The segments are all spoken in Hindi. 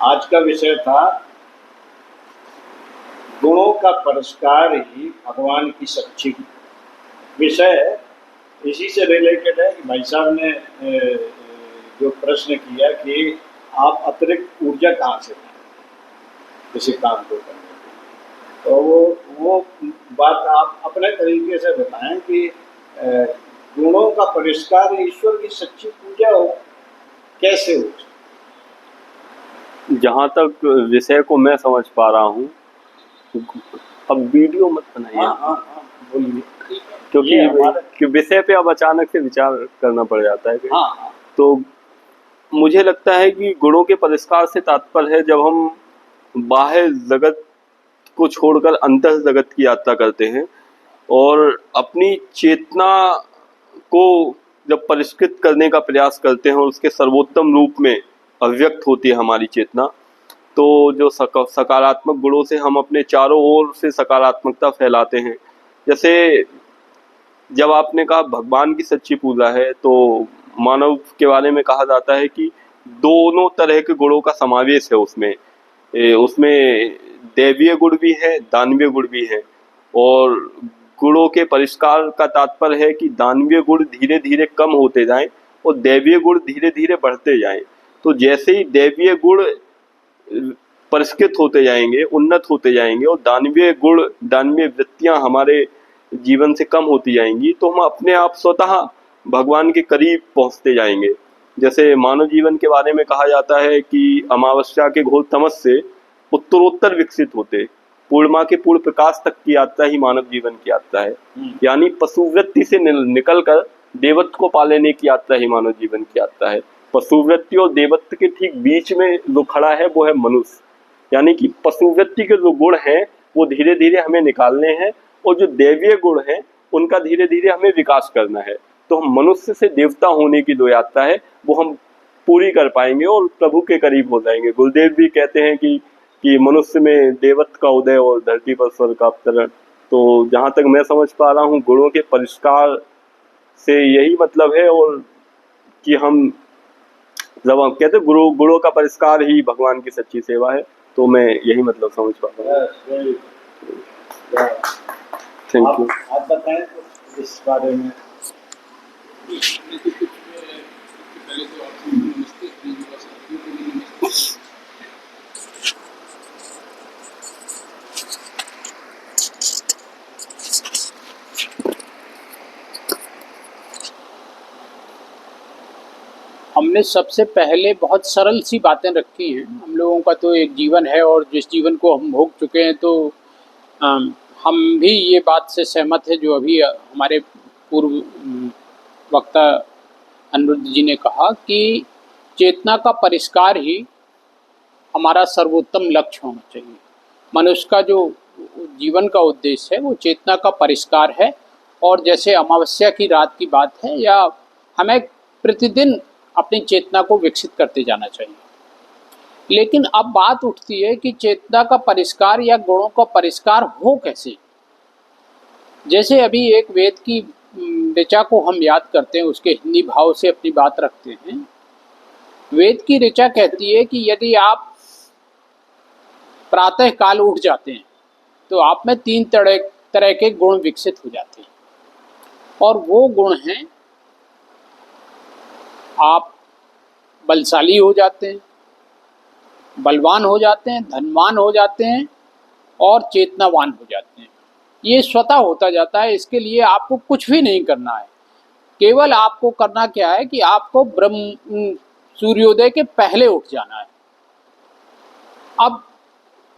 आज का विषय था गुणों का पुरस्कार ही भगवान की सच्ची विषय है। इसी से रिलेटेड है कि भाई साहब ने जो प्रश्न किया कि आप अतिरिक्त ऊर्जा कहाँ से पाएं किसी काम को करने की। तो वो बात आप अपने तरीके से बताएं कि गुणों का पुरस्कार ईश्वर की सच्ची पूजा हो, कैसे हो। जहाँ तक विषय को मैं समझ पा रहा हूँ, अब वीडियो मत बनाइए। हाँ, बोलिए। क्योंकि विषय पे अब अचानक से विचार करना पड़ जाता है। हाँ। तो मुझे लगता है कि गुणों के पुरस्कार से तात्पर्य है जब हम बाह्य जगत को छोड़कर अंतः जगत की यात्रा करते हैं और अपनी चेतना को जब परिष्कृत करने का प्रयास करते हैं और उसके सर्वोत्तम रूप में अव्यक्त होती है हमारी चेतना, तो जो सकारात्मक गुणों से हम अपने चारों ओर से सकारात्मकता फैलाते हैं। जैसे जब आपने कहा भगवान की सच्ची पूजा है, तो मानव के बारे में कहा जाता है कि दोनों तरह के गुणों का समावेश है उसमें। उसमें दैवीय गुण भी है, दानवीय गुण भी है। और गुणों के परिष्कार का तात्पर्य है कि दानवीय गुण धीरे धीरे कम होते जाएं और दैवीय गुण धीरे धीरे बढ़ते जाएं। तो जैसे ही दैवीय गुण परिष्कृत होते जाएंगे, उन्नत होते जाएंगे और दानवीय गुण, दानवीय वृत्तियां हमारे जीवन से कम होती जाएंगी, तो हम अपने आप स्वतः भगवान के करीब पहुंचते जाएंगे। जैसे मानव जीवन के बारे में कहा जाता है कि अमावस्या के घोर तमस से उत्तरोत्तर विकसित होते पूर्णिमा के पूर्ण प्रकाश तक की यात्रा ही मानव जीवन की यात्रा है। यानी पशुवृत्ति से निकलकर देवत्व को पा लेने की यात्रा ही मानव जीवन की यात्रा है। पशुवृत्ति और देवत्व के ठीक बीच में जो खड़ा है वो है मनुष्य। यानी कि पशुवृत्ति के जो गुण हैं वो धीरे धीरे हमें निकालने हैं और जो दैवीय गुण हैं उनका धीरे धीरे हमें विकास करना है। तो हम मनुष्य से देवता होने की जो यात्रा है वो हम पूरी कर पाएंगे और प्रभु के करीब हो जाएंगे। गुरुदेव भी कहते हैं कि मनुष्य में देवत्व का उदय और धरती पर स्वर्ग का अवतरण। तो जहाँ तक मैं समझ पा रहा हूँ, गुणों के परिष्कार से यही मतलब है, और कि हम जब हम कहते गुणों का परिष्कार ही भगवान की सच्ची सेवा है, तो मैं यही मतलब समझ पा रहा हूँ। Thank you. आप बताएं इस बारे में। हमने सबसे पहले बहुत सरल सी बातें रखी हैं। हम लोगों का तो एक जीवन है और जिस जीवन को हम भोग चुके हैं, तो हम भी ये बात से सहमत है जो अभी हमारे पूर्व वक्ता अनिरुद्ध जी ने कहा कि चेतना का परिष्कार ही हमारा सर्वोत्तम लक्ष्य होना चाहिए। मनुष्य का जो जीवन का उद्देश्य है वो चेतना का परिष्कार है। और जैसे अमावस्या की रात की बात है, या हमें प्रतिदिन अपनी चेतना को विकसित करते जाना चाहिए। लेकिन अब बात उठती है कि चेतना का परिष्कार या गुणों का परिष्कार हो कैसे। जैसे अभी एक वेद की ऋचा को हम याद करते हैं, उसके हिंदी भाव से अपनी बात रखते हैं। वेद की ऋचा कहती है कि यदि आप प्रातः काल उठ जाते हैं तो आप में 3 तरह के गुण विकसित हो जाते हैं। और वो गुण हैं, आप बलशाली हो जाते हैं, बलवान हो जाते हैं, धनवान हो जाते हैं और चेतनावान हो जाते हैं। ये स्वतः होता जाता है। इसके लिए आपको कुछ भी नहीं करना है। केवल आपको करना क्या है कि आपको सूर्योदय के पहले उठ जाना है। अब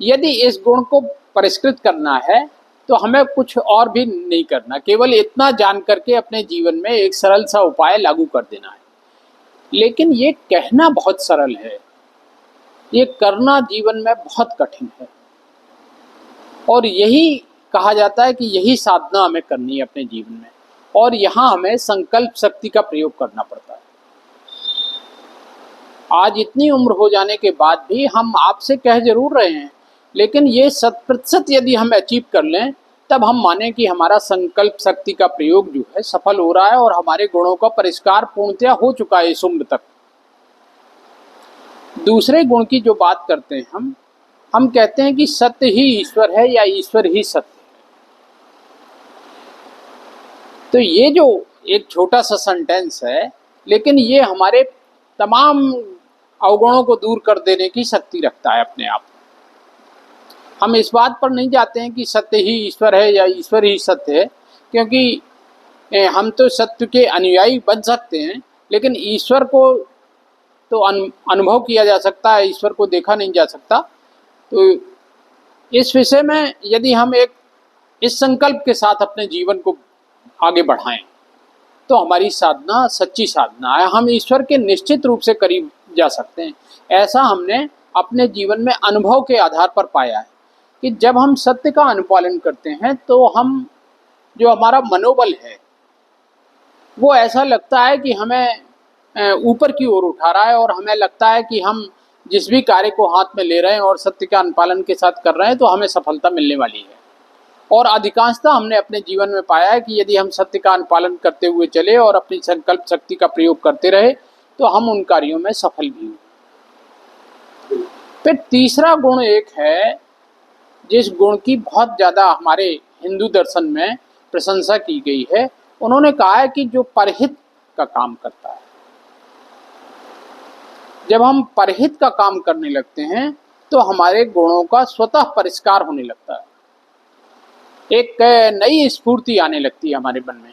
यदि इस गुण को परिष्कृत करना है तो हमें कुछ और भी नहीं करना, केवल इतना जान करके अपने जीवन में एक सरल सा उपाय लागू कर देना है। लेकिन ये कहना बहुत सरल है, ये करना जीवन में बहुत कठिन है। और यही कहा जाता है कि यही साधना हमें करनी है अपने जीवन में, और यहाँ हमें संकल्प शक्ति का प्रयोग करना पड़ता है। आज इतनी उम्र हो जाने के बाद भी हम आपसे कह जरूर रहे हैं, लेकिन ये 100% यदि हम अचीव कर लें तब हम माने कि हमारा संकल्प शक्ति का प्रयोग जो है सफल हो रहा है और हमारे गुणों का परिष्कार पूर्णतया हो चुका है इस उम्र तक। दूसरे गुण की जो बात करते हैं हम कहते हैं कि सत्य ही ईश्वर है या ईश्वर ही सत्य है। तो ये जो एक छोटा सा सेंटेंस है, लेकिन ये हमारे तमाम अवगुणों को दूर कर देने की शक्ति रखता है अपने आप। हम इस बात पर नहीं जाते हैं कि सत्य ही ईश्वर है या ईश्वर ही सत्य है, क्योंकि हम तो सत्य के अनुयायी बन सकते हैं, लेकिन ईश्वर को तो अनुभव किया जा सकता है, ईश्वर को देखा नहीं जा सकता। तो इस विषय में यदि हम एक इस संकल्प के साथ अपने जीवन को आगे बढ़ाएं तो हमारी साधना सच्ची साधना है, हम ईश्वर के निश्चित रूप से करीब जा सकते हैं। ऐसा हमने अपने जीवन में अनुभव के आधार पर पाया है कि जब हम सत्य का अनुपालन करते हैं तो हम जो हमारा मनोबल है वो ऐसा लगता है कि हमें ऊपर की ओर उठा रहा है, और हमें लगता है कि हम जिस भी कार्य को हाथ में ले रहे हैं और सत्य का अनुपालन के साथ कर रहे हैं तो हमें सफलता मिलने वाली है। और अधिकांशतः हमने अपने जीवन में पाया है कि यदि हम सत्य का अनुपालन करते हुए चले और अपनी संकल्प शक्ति का प्रयोग करते रहे तो हम उन कार्यों में सफल भी हुए। फिर तीसरा गुण एक है जिस गुण की बहुत ज़्यादा हमारे हिंदू दर्शन में प्रशंसा की गई है। उन्होंने कहा है कि जो परहित का काम करता है, जब हम परहित का काम करने लगते हैं तो हमारे गुणों का स्वतः परिष्कार होने लगता है, एक नई स्फूर्ति आने लगती है हमारे मन में।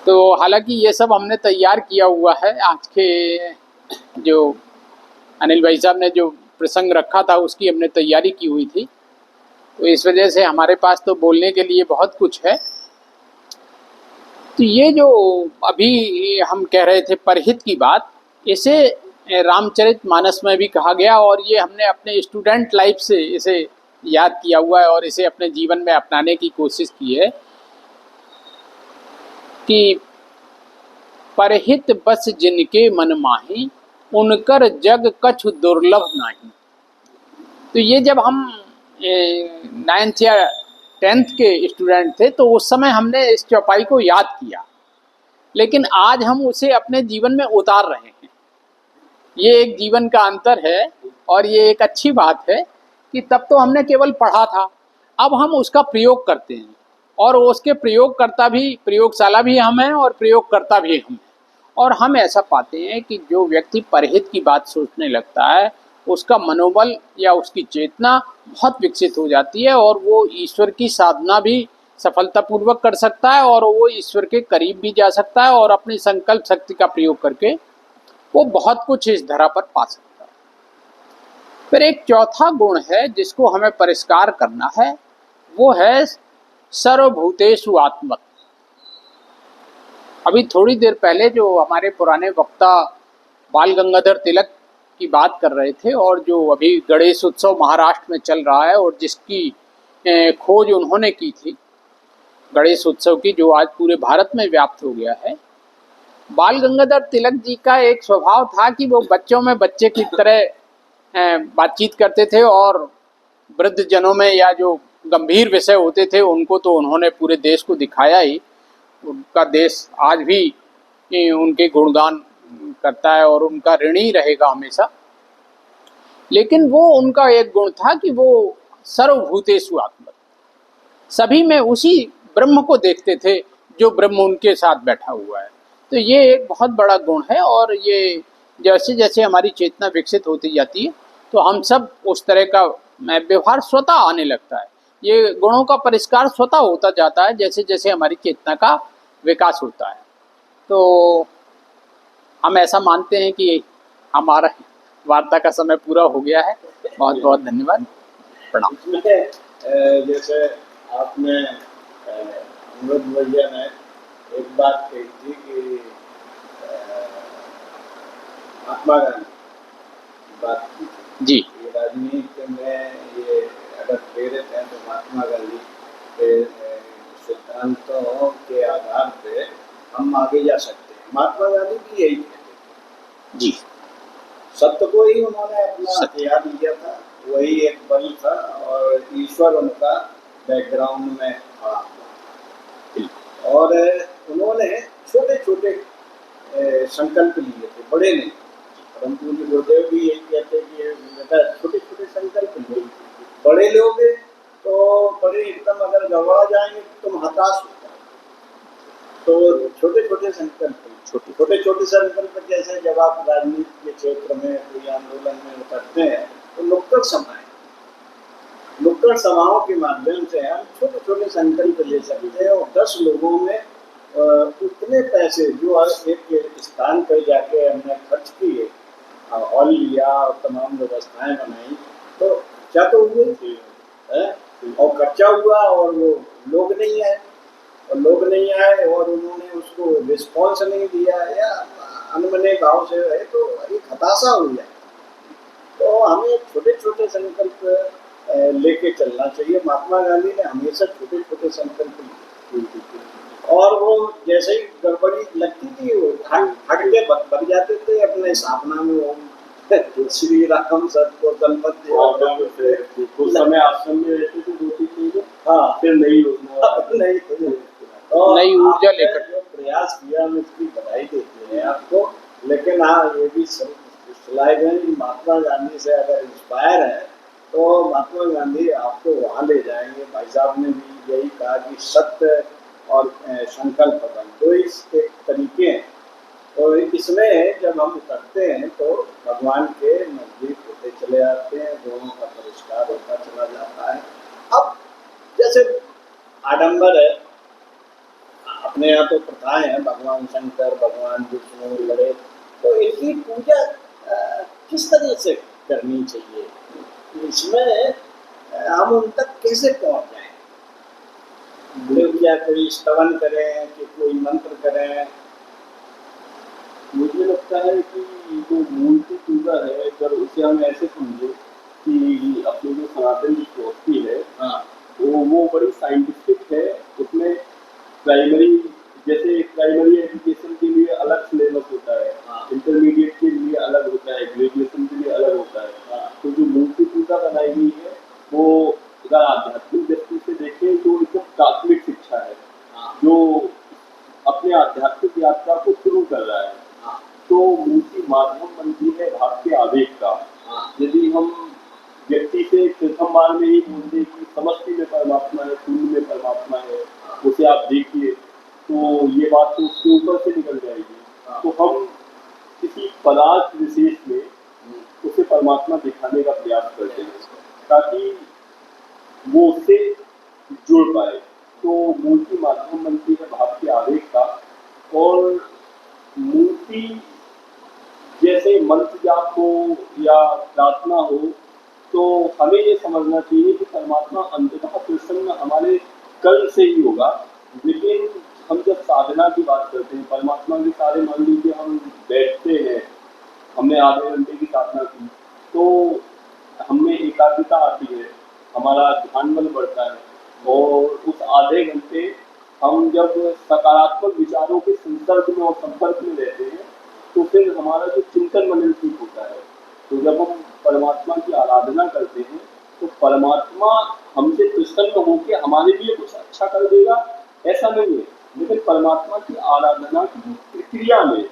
तो हालांकि ये सब हमने तैयार किया हुआ है, आज के जो अनिल भाई साहब ने जो प्रसंग रखा था उसकी हमने तैयारी की हुई थी, तो इस वजह से हमारे पास तो बोलने के लिए बहुत कुछ है। तो ये जो अभी हम कह रहे थे परहित की बात, इसे रामचरितमानस में भी कहा गया, और ये हमने अपने स्टूडेंट लाइफ से इसे याद किया हुआ है और इसे अपने जीवन में अपनाने की कोशिश की है कि परहित बस जिनके मन माही, उनकर जग कछु दुर्लभ नाही। तो ये जब हम 9th या 10th के स्टूडेंट थे तो उस समय हमने इस चौपाई को याद किया, लेकिन आज हम उसे अपने जीवन में उतार रहे हैं। ये एक जीवन का अंतर है और ये एक अच्छी बात है कि तब तो हमने केवल पढ़ा था, अब हम उसका प्रयोग करते हैं, और उसके प्रयोगकर्ता भी, प्रयोगशाला भी हम हैं और प्रयोगकर्ता भी हम हैं। और हम ऐसा पाते हैं कि जो व्यक्ति परहित की बात सोचने लगता है उसका मनोबल या उसकी चेतना बहुत विकसित हो जाती है, और वो ईश्वर की साधना भी सफलतापूर्वक कर सकता है, और वो ईश्वर के करीब भी जा सकता है, और अपनी संकल्प शक्ति का प्रयोग करके वो बहुत कुछ इस धरा पर पा सकता है। फिर एक चौथा गुण है जिसको हमें परिष्कार करना है, वो है सर्वभूतेषु आत्मत। अभी थोड़ी देर पहले जो हमारे पुराने वक्ता बाल गंगाधर तिलक की बात कर रहे थे, और जो अभी गणेश उत्सव महाराष्ट्र में चल रहा है और जिसकी खोज उन्होंने की थी, गणेश उत्सव की, जो आज पूरे भारत में व्याप्त हो गया है। बाल गंगाधर तिलक जी का एक स्वभाव था कि वो बच्चों में बच्चे की तरह बातचीत करते थे, और वृद्ध जनों में या जो गंभीर विषय होते थे उनको तो उन्होंने पूरे देश को दिखाया ही। उनका देश आज भी उनके गुणगान करता है और उनका ऋणी रहेगा हमेशा। लेकिन वो उनका एक गुण था कि वो सर्वभूतेषु आत्मत, सभी में उसी ब्रह्म को देखते थे जो ब्रह्म उनके साथ बैठा हुआ है। तो ये एक बहुत बड़ा गुण है, और ये जैसे जैसे हमारी चेतना विकसित होती जाती है तो हम सब उस तरह का व्यवहार स्वतः आने लगता है। ये गुणों का परिष्कार स्वतः होता जाता है जैसे जैसे हमारी चेतना का विकास होता है। तो हम ऐसा मानते हैं कि हमारा वार्ता का समय पूरा हो गया है। बहुत बहुत धन्यवाद, प्रणाम। जैसे आपने अमृत भैया ने एक बात कही थी कि महात्मा गांधी की बात की थी जी, ये राजनीति में ये अगर प्रेरित हैं तो महात्मा गांधी के सिद्धांतों के आधार पे हम आगे जा सकते हैं। महात्मा गांधी की यही कहते जी, सत्य को ही उन्होंने अपना हथियार लिया था, वही एक बल था, और ईश्वर उनका बैकग्राउंड में खड़ा हुआ। और उन्होंने छोटे छोटे संकल्प लिए थे, बड़े नहीं। परम पूज्य गुरुदेव भी यही कहते हैं कि बेटा छोटे छोटे संकल्प लो, बड़े लोगे तो बड़े एकदम अगर गड़बड़ा जाएंगे तो तुम हताश हो जाओगे। तो छोटे छोटे संकल्प, छोटे छोटे संकल्प जैसे जब आप राजनीति के क्षेत्र में कोई आंदोलन में उतरते हैं तो नुक्कड़ सभाओं के माध्यम से हम छोटे छोटे संकल्प ले सकते हैं और 10 लोगों में उतने पैसे जो एक स्थान पर जाके हमने खर्च किए, हॉल लिया और तमाम व्यवस्थाएं बनाई, तो खर्चा तो हुए है और खर्चा हुआ और वो लोग नहीं आए और उन्होंने उसको रिस्पॉन्स नहीं दिया या अनमने भाव से है तो एक हताशा हो जाए। तो हमें छोटे छोटे संकल्प लेके चलना चाहिए। महात्मा गांधी ने हमेशा छोटे छोटे संकल्प लिए और वो जैसे ही गड़बड़ी लगती थी वो हट के भग जाते थे अपने स्थापना में। वो श्री राम सबको संपत्ति कुछ समय आश्रम में रहते थे 2-3 महीने, हाँ फिर नई योजना नई ऊर्जा लेकर जो प्रयास किया हम इसकी बधाई देते हैं आपको। लेकिन हाँ ये भी सलाहगंज महात्मा गांधी से अगर इंस्पायर है तो महात्मा गांधी आपको वहाँ ले जाएंगे। भाई साहब ने भी यही कहा कि सत्य और संकल्प बन दो इसके तरीके हैं और इसमें जब हम उतरते हैं तो भगवान के नजदीक होते चले जाते हैं, दोनों का परिष्कार होता चला जाता है। अब जैसे आडंबर है, अपने यहाँ तो प्रथाएं हैं, भगवान शंकर भगवान विष्णु लड़े, तो इनकी पूजा किस तरह से करनी चाहिए, इसमें हम उन तक कैसे पहुँच जाएं? तो क्या कोई स्तवन करें कि कोई मंत्र करें? मुझे लगता है कि जो मूर्ति पूजा है अगर उसे हम ऐसे समझे कि अपनी जो सनातन की फिलॉसफी है हाँ तो वो बड़ी साइंटिफिक है। उसमें प्राइमरी एजुकेशन के लिए अलग सिलेबस होता है, इंटरमीडिएट के लिए अलग होता है, ग्रेजुएशन के लिए अलग होता है। तो जो मूर्ति पूजा बनाई गई है वो अगर आध्यात्मिक दृष्टि से देखें तो एक प्राथमिक शिक्षा है जो अपने आध्यात्मिक यात्रा को शुरू कर रहा है। तो मूर्ति माध्यम बनती है भाव के आवेग का। यदि हम व्यक्ति से प्रथम बार में ही बोलते कि समष्टि में परमात्मा है, शून्य में परमात्मा है, उसे आप देखिए, तो ये बात तो उसके ऊपर से निकल जाएगी। तो हम किसी पदार्थ विशेष में उसे परमात्मा दिखाने का प्रयास करते हैं ताकि वो उससे जुड़ पाए। तो मूर्ति माध्यम बनती है भाव के आवेग का। और मूर्ति जैसे मंत्र जाप हो या प्रार्थना हो तो हमें ये समझना चाहिए कि परमात्मा अंततः प्रसन्न हमारे कर्म से ही होगा। लेकिन हम जब साधना की बात करते हैं परमात्मा के सारे, मान लीजिए हम बैठते हैं, हमने आधे घंटे की साधना की तो हमें एकाग्रता आती है, हमारा ध्यान बल बढ़ता है और उस आधे घंटे हम जब सकारात्मक विचारों के संसर्ग में और संपर्क में रहते हैं तो फिर हमारा जो चिंतन मनन ठीक होता है। तो जब हम परमात्मा की आराधना करते हैं तो परमात्मा हमसे प्रसन्न होकर हमारे लिए कुछ अच्छा कर देगा ऐसा नहीं है, लेकिन परमात्मा की आराधना की प्रक्रिया में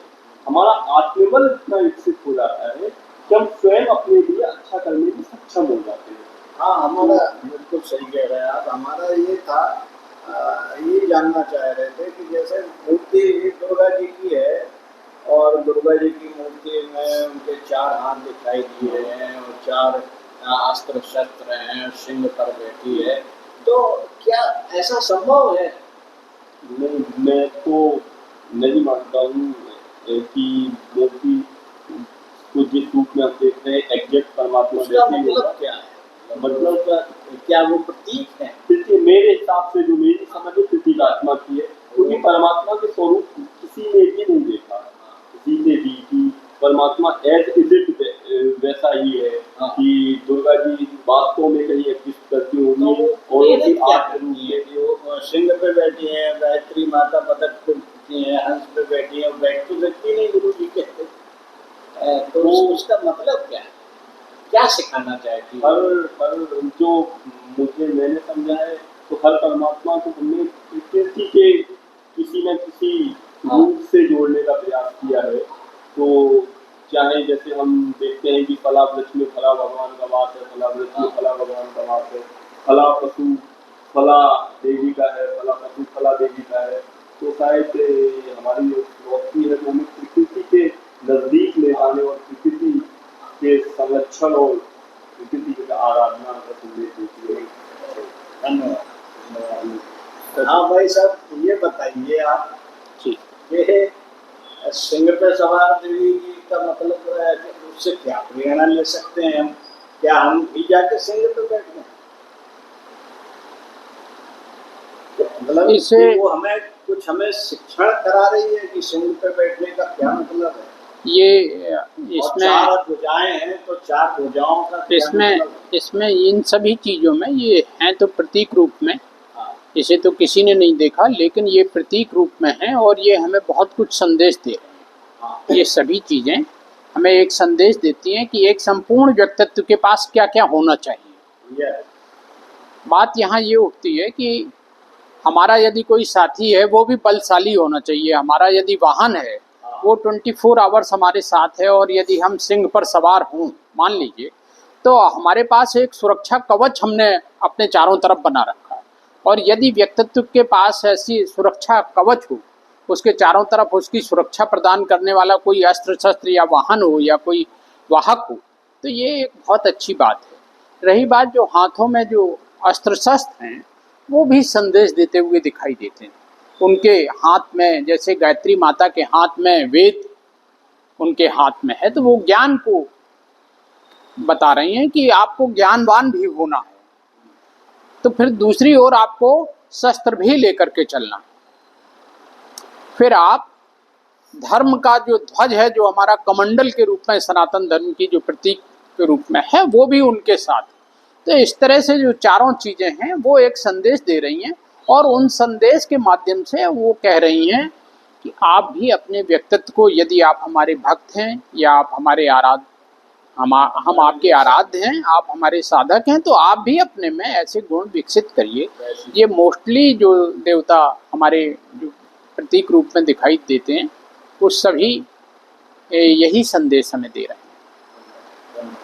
हमारा आत्मबल इतना विकसित हो जाता है कि हम स्वयं अपने लिए अच्छा करने में सक्षम हो जाते हैं। हाँ हमारा बिल्कुल सही कह रहे हैं आप। हमारा ये था ये जानना चाह रहे थे कि जैसे मूर्ति दुर्गा जी की है और दुर्गा जी की मूर्ति में उनके 4 हाथ दिखाई दिए हैं और 4 अस्त्र शस्त्र हैं, सिंह पर बैठी है, तो क्या ऐसा संभव है? नहीं, मैं तो नहीं मानता हूँ कि मूर्ति को जिस रूप में हम देख रहे हैं एग्जैक्ट परमात्मा मतलब क्या है? मतलब क्या वो प्रतीक है? मेरे हिसाब से जो मेरी समझ है प्रतीकात्मा की है, क्योंकि परमात्मा के स्वरूप किसी ने भी नहीं देखा, किसी ने भी कि परमात्मा एज इज इट वैसा ही है कि दुर्गा जी वास्तव में कहीं एग्जिस्ट करती होंगी और उनकी आंख वो सिंह पे बैठी हैं, गायत्री माता पदक पे बैठी हैं, हंस पे बैठी हैं, बैठ तो सकती नहीं गुरु जी कहते, तो उसका मतलब क्या है, क्या सिखाना चाहती है? हर जो मैंने समझा है तो हर परमात्मा को हमने प्रकृति के किसी न किसी रूप से जोड़ने का प्रयास किया है। तो चाहे जैसे हम देखते हैं कि फला वृक्ष में फला भगवान का वास है, फला वृक्ष में फला भगवान का वास है, फला पशु फला देवी का है, फला पशु फला देवी का है। तो शायद हमारी जो रोशनी है वो हमें प्रकृति के नजदीक ले जाने और प्रकृति के संरक्षण और प्रकृति की आराधना का संदेश देती है। धन्यवाद। हाँ भाई साहब, ये बताइए आप जी। ये सिंह पे सवार देवी का मतलब है कि उससे क्या प्रेरणा ले सकते हैं हम? क्या हम भी जाके सिंह पे बैठ गए? मतलब इसे वो हमें शिक्षण करा रही है कि सिंह पे बैठने का क्या मतलब है? ये और इसमें चार भुजाएं हैं तो चार भुजाओं का क्या इसमें मतलब है? इसमें इन सभी चीज़ों में ये हैं तो प्रतीक रूप में, हाँ, इसे तो किसी ने नहीं देखा, लेकिन ये प्रतीक रूप में है और ये हमें बहुत कुछ संदेश दे रहे हैं। हाँ, ये सभी चीज़ें हमें एक संदेश देती हैं कि एक संपूर्ण व्यक्तित्व के पास क्या क्या होना चाहिए। ये बात यहाँ ये उठती है कि हमारा यदि कोई साथी है वो भी बलशाली होना चाहिए, हमारा यदि वाहन है वो 24 आवर्स हमारे साथ है, और यदि हम सिंह पर सवार हों मान लीजिए, तो हमारे पास एक सुरक्षा कवच हमने अपने चारों तरफ बना रखा है। और यदि व्यक्तित्व के पास ऐसी सुरक्षा कवच हो, उसके चारों तरफ उसकी सुरक्षा प्रदान करने वाला कोई अस्त्र शस्त्र या वाहन हो या कोई वाहक हो, तो ये एक बहुत अच्छी बात है। रही बात जो हाथों में जो अस्त्र शस्त्र हैं वो भी संदेश देते हुए दिखाई देते हैं। उनके हाथ में, जैसे गायत्री माता के हाथ में वेद उनके हाथ में है, तो वो ज्ञान को बता रही हैं कि आपको ज्ञानवान भी होना है। तो फिर दूसरी ओर आपको शस्त्र भी लेकर के चलना। फिर आप धर्म का जो ध्वज है, जो हमारा कमंडल के रूप में सनातन धर्म की जो प्रतीक के रूप में है, वो भी उनके साथ। तो इस तरह से जो चारों चीज़ें हैं वो एक संदेश दे रही हैं, और उन संदेश के माध्यम से वो कह रही हैं कि आप भी अपने व्यक्तित्व को, यदि आप हमारे भक्त हैं या आप हमारे हम आपके आराध्य हैं, आप हमारे साधक हैं, तो आप भी अपने में ऐसे गुण विकसित करिए। ये मोस्टली जो देवता हमारे जो प्रतीक रूप में दिखाई देते हैं वो सभी यही संदेश हमें दे रहे हैं।